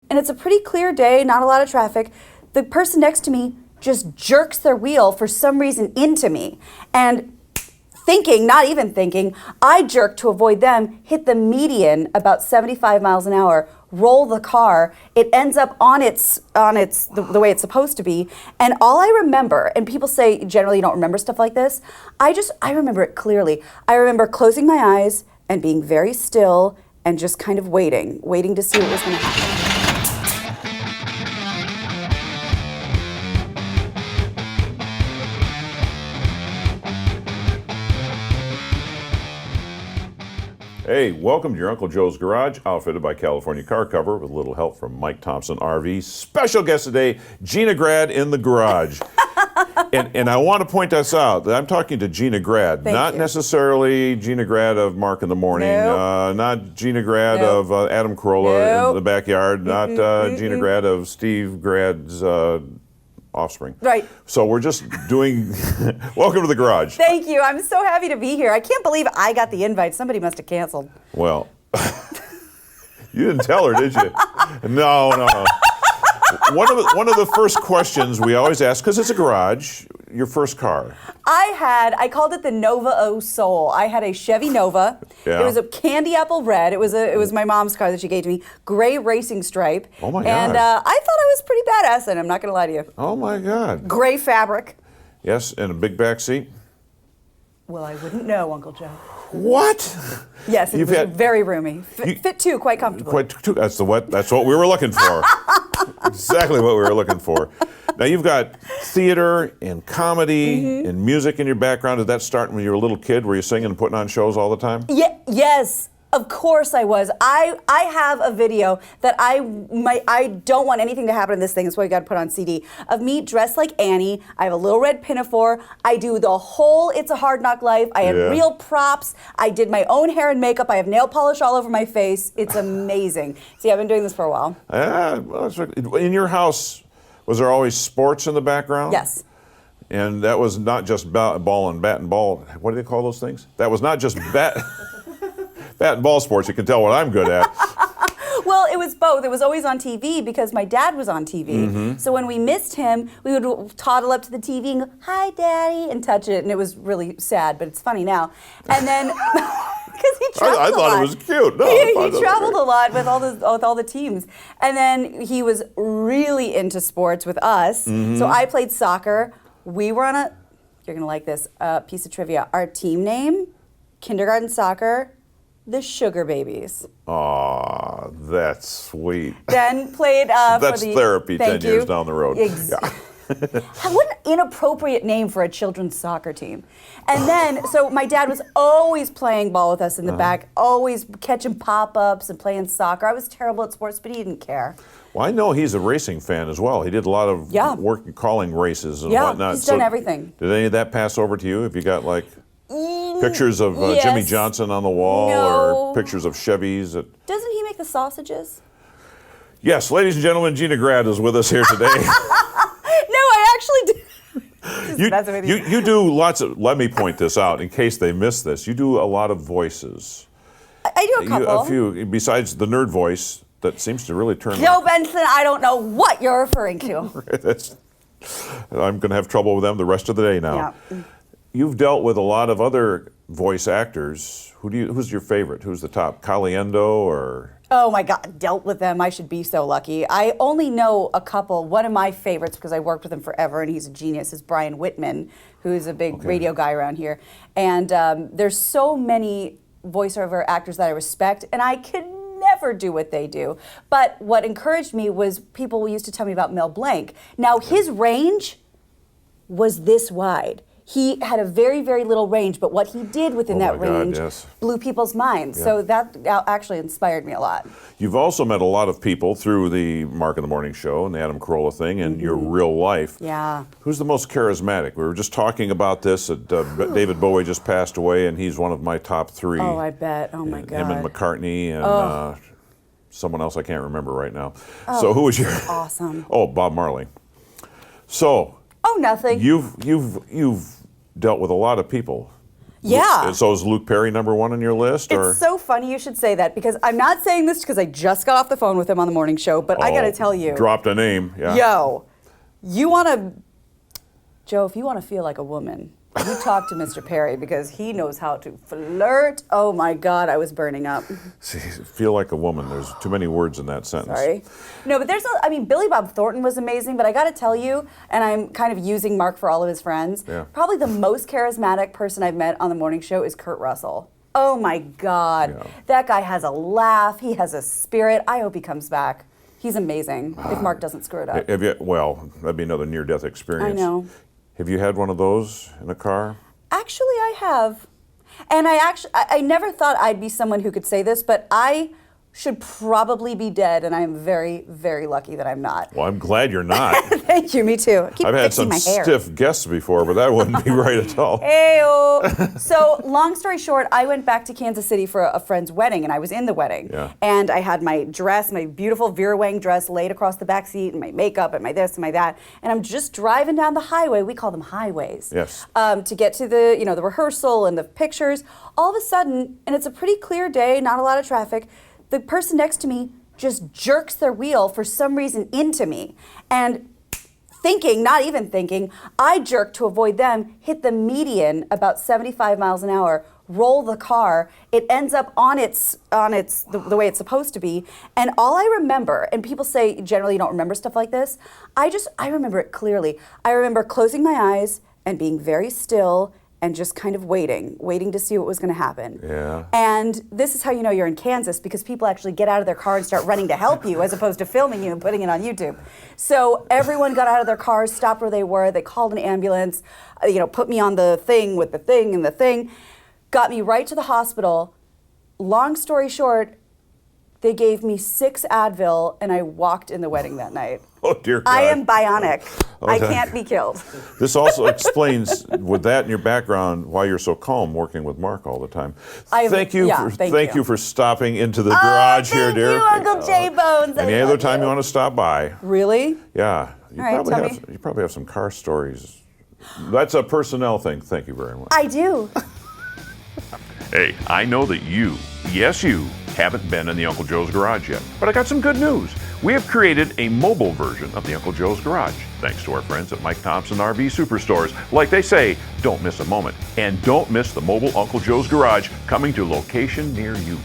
and it's a pretty clear day, not a lot of traffic. The person next to me just jerks their wheel for some reason into me. And thinking, not even thinking, I jerk to avoid them, hit the median about 75 miles an hour, roll the car. It ends up on the way it's supposed to be. And all I remember, and people say generally you don't remember stuff like this, I remember it clearly. I remember closing my eyes and being very still and just kind of waiting to see what was going to happen. Hey, welcome to your Uncle Joe's Garage, outfitted by California Car Cover with a little help from Mike Thompson RV. Special guest today, Gina Grad in the garage. and I want to point this out, that I'm talking to Gina Grad, not necessarily Gina Grad of Mark in the Morning, not Gina Grad of Adam Carolla in the backyard, not Gina Grad of Steve Grad's offspring. Right. So we're just doing, welcome to the garage. Thank you. I'm so happy to be here. I can't believe I got the invite. Somebody must have canceled. Well, you didn't tell her, did you? No. One of the first questions we always ask, because it's a garage, your first car. I called it the Nova O Soul. I had a Chevy Nova. Yeah. It was a candy apple red. It was my mom's car that she gave to me. Gray racing stripe. Oh my God. And I thought I was pretty badass in it, I'm not going to lie to you. Oh my God. Gray fabric. Yes, and a big back seat. Well, I wouldn't know, Uncle Joe. What? Yes, it was very roomy. Fit two, quite comfortably. That's what we were looking for. Exactly what we were looking for. Now you've got theater and comedy and music in your background. Did that start when you were a little kid? Were you singing and putting on shows all the time? Yes. Of course I was. I have a video that I don't want anything to happen to this thing. That's why we got to put on CD. Of me dressed like Annie. I have a little red pinafore. I do the whole It's a Hard Knock Life. I have real props. I did my own hair and makeup. I have nail polish all over my face. It's amazing. See, I've been doing this for a while. In your house, was there always sports in the background? Yes. And that was not just ball and bat and ball. What do they call those things? That was not just bat and ball sports. You can tell what I'm good at. Well, it was both. It was always on TV because my dad was on TV. So when we missed him, we would toddle up to the TV and go, "Hi, Daddy," and touch it. And it was really sad, but it's funny now. And then, because he traveled I thought it was cute. No, he traveled a lot with all the teams. And then he was really into sports with us. So I played soccer. We were on you're going to like this, piece of trivia. Our team name, kindergarten soccer, the Sugar Babies. Aw, that's sweet. Then played that's therapy 10 years down the road. What an inappropriate name for a children's soccer team. And then, so my dad was always playing ball with us in the back, always catching pop-ups and playing soccer. I was terrible at sports, but he didn't care. Well, I know he's a racing fan as well. He did a lot of work calling races and whatnot. He's done everything. Did any of that pass over to you? Have you got like pictures of Jimmy Johnson on the wall or pictures of Chevys? Doesn't he make the sausages? Yes, ladies and gentlemen, Gina Grad is with us here today. No, I actually do. You do lots of, let me point this out in case they miss this, you do a lot of voices. I do a couple. A few, besides the nerd voice that seems to really turn Joe Benson, I don't know what you're referring to. I'm going to have trouble with them the rest of the day now. Yeah. You've dealt with a lot of other voice actors. Who's your favorite? Who's the top? Caliendo or? Oh my God, dealt with them. I should be so lucky. I only know a couple. One of my favorites, because I worked with him forever and he's a genius, is Brian Whitman, who's a big radio guy around here. And there's so many voiceover actors that I respect, and I can never do what they do. But what encouraged me was people used to tell me about Mel Blanc. Now, his range was this wide. He had a very, very little range, but what he did within that range blew people's minds. Yeah. So that actually inspired me a lot. You've also met a lot of people through the Mark in the Morning show and the Adam Carolla thing and your real life. Yeah. Who's the most charismatic? We were just talking about this. David Bowie just passed away, and he's one of my top three. Oh, I bet. Oh, my God. Him and McCartney and someone else I can't remember right now. So who was your... Awesome. Oh, Bob Marley. So... Oh, nothing. You've dealt with a lot of people. Yeah. So is Luke Perry number one on your list? Or? It's so funny you should say that because I'm not saying this because I just got off the phone with him on the morning show, but I got to tell you. Dropped a name. Yeah. Yo, you want to, Joe, if you want to feel like a woman, you talk to Mr. Perry because he knows how to flirt. Oh my God, I was burning up. See, feel like a woman. There's too many words in that sentence. Sorry. No, but Billy Bob Thornton was amazing, but I got to tell you, and I'm kind of using Mark for all of his friends, probably the most charismatic person I've met on the morning show is Kurt Russell. Oh my God. Yeah. That guy has a laugh. He has a spirit. I hope he comes back. He's amazing if Mark doesn't screw it up. Well, that'd be another near-death experience. I know. Have you had one of those in a car? Actually, I have. And I never thought I'd be someone who could say this, but I should probably be dead, and I am very, very lucky that I'm not. Well, I'm glad you're not. Thank you, me too. I keep I've had fixing some my hair. stiff guests before, but that wouldn't be right at all. Hey-o. So, long story short, I went back to Kansas City for a friend's wedding, and I was in the wedding. Yeah. And I had my dress, my beautiful Vera Wang dress laid across the back seat, and my makeup, and my this, and my that. And I'm just driving down the highway. We call them highways. Yes. To get to the rehearsal and the pictures. All of a sudden, and it's a pretty clear day, not a lot of traffic, the person next to me just jerks their wheel for some reason into me. And not even thinking, I jerk to avoid them, hit the median about 75 miles an hour, roll the car. It ends up on the way it's supposed to be. And all I remember, and people say generally you don't remember stuff like this, I remember it clearly. I remember closing my eyes and being very still and just kind of waiting to see what was going to happen. Yeah. And this is how you know you're in Kansas, because people actually get out of their car and start running to help you as opposed to filming you and putting it on YouTube. So everyone got out of their cars, stopped where they were, they called an ambulance, put me on the thing with the thing and the thing, got me right to the hospital. Long story short, they gave me 6 Advil and I walked in the wedding that night. Oh, dear God. I am bionic. I can't be killed. This also explains, with that in your background, why you're so calm working with Mark all the time. Thank you for stopping into the garage here, dear. Thank you, Uncle J Bones. Any other time you want to stop by? Really? Yeah. You probably have some car stories. That's a personnel thing. Thank you very much. I do. Hey, I know that yes you, haven't been in the Uncle Joe's Garage yet, but I got some good news. We have created a mobile version of the Uncle Joe's Garage, thanks to our friends at Mike Thompson RV Superstores. Like they say, don't miss a moment, and don't miss the mobile Uncle Joe's Garage coming to a location near you.